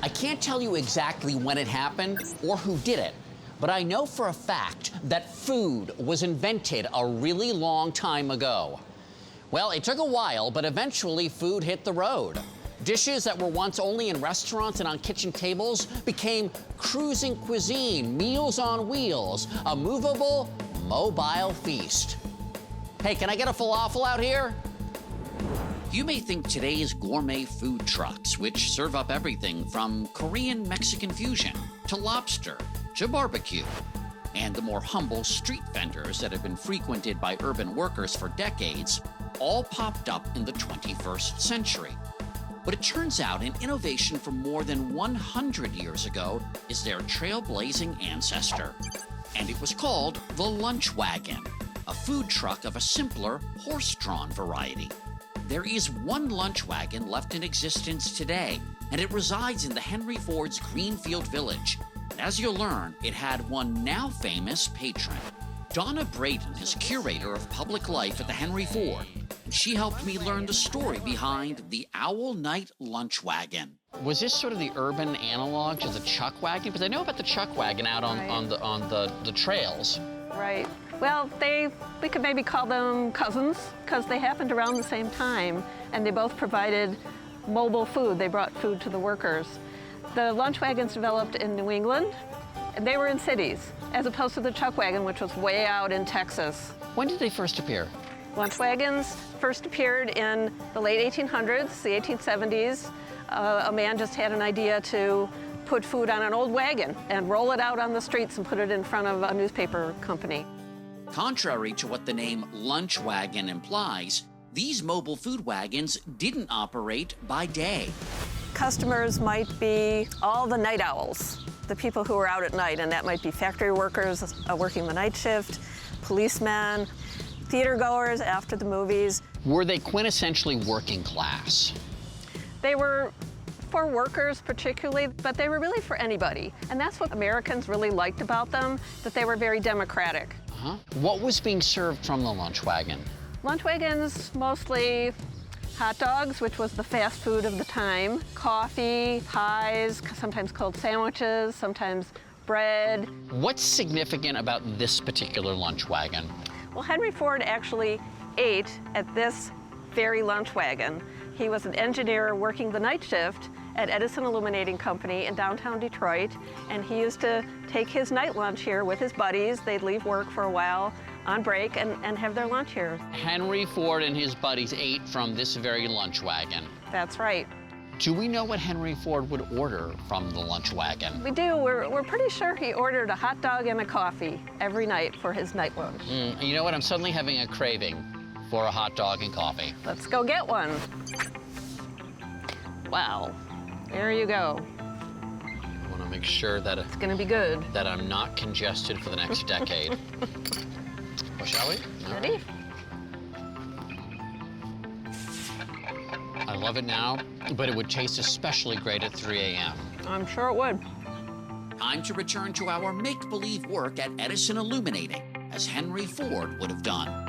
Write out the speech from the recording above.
I can't tell you exactly when it happened or who did it, but I know for a fact that food was invented a really long time ago. Well, it took a while, but eventually food hit the road. Dishes that were once only in restaurants and on kitchen tables became cruising cuisine, meals on wheels, a movable, mobile feast. Hey, can I get a falafel out here? You may think today's gourmet food trucks, which serve up everything from Korean Mexican fusion to lobster to barbecue, and the more humble street vendors that have been frequented by urban workers for decades, all popped up in the 21st century. But it turns out an innovation from more than 100 years ago is their trailblazing ancestor. And it was called the lunch wagon, a food truck of a simpler, horse-drawn variety. There is one lunch wagon left in existence today, and it resides in the Henry Ford's Greenfield village. And as you'll learn, it had one now famous patron. Donna Braden is curator of public life at the Henry Ford. She helped me learn the story behind the Owl Night Lunch Wagon. Was this sort of the urban analog to the chuck wagon? Because I know about the chuck wagon out on the trails. Right. Well, we could maybe call them cousins, because they happened around the same time, and they both provided mobile food. They brought food to the workers. The lunch wagons developed in New England, and they were in cities, as opposed to the chuck wagon, which was way out in Texas. When did they first appear? Lunch wagons first appeared in the late 1800s, the 1870s. A man just had an idea to put food on an old wagon and roll it out on the streets and put it in front of a newspaper company. Contrary to what the name lunch wagon implies, these mobile food wagons didn't operate by day. Customers might be all the night owls, the people who are out at night, and that might be factory workers working the night shift, policemen, theater goers after the movies. Were they quintessentially working class? They were for workers particularly, but they were really for anybody. And that's what Americans really liked about them, that they were very democratic. What was being served from the lunch wagon? Lunch wagons, mostly hot dogs, which was the fast food of the time, coffee, pies, sometimes cold sandwiches, sometimes bread. What's significant about this particular lunch wagon? Well, Henry Ford actually ate at this very lunch wagon. He was an engineer working the night shift at Edison Illuminating Company in downtown Detroit, and he used to take his night lunch here with his buddies. They'd leave work for a while on break and have their lunch here. Henry Ford and his buddies ate from this very lunch wagon. That's right. Do we know what Henry Ford would order from the lunch wagon? We do. We're pretty sure he ordered a hot dog and a coffee every night for his night lunch. You know what? I'm suddenly having a craving for a hot dog and coffee. Let's go get one. Wow. There you go. I want to make sure that it's going to be good. That I'm not congested for the next decade. Well, shall we? Ready? I love it now, but it would taste especially great at 3 a.m. I'm sure it would. Time to return to our make-believe work at Edison Illuminating, as Henry Ford would have done.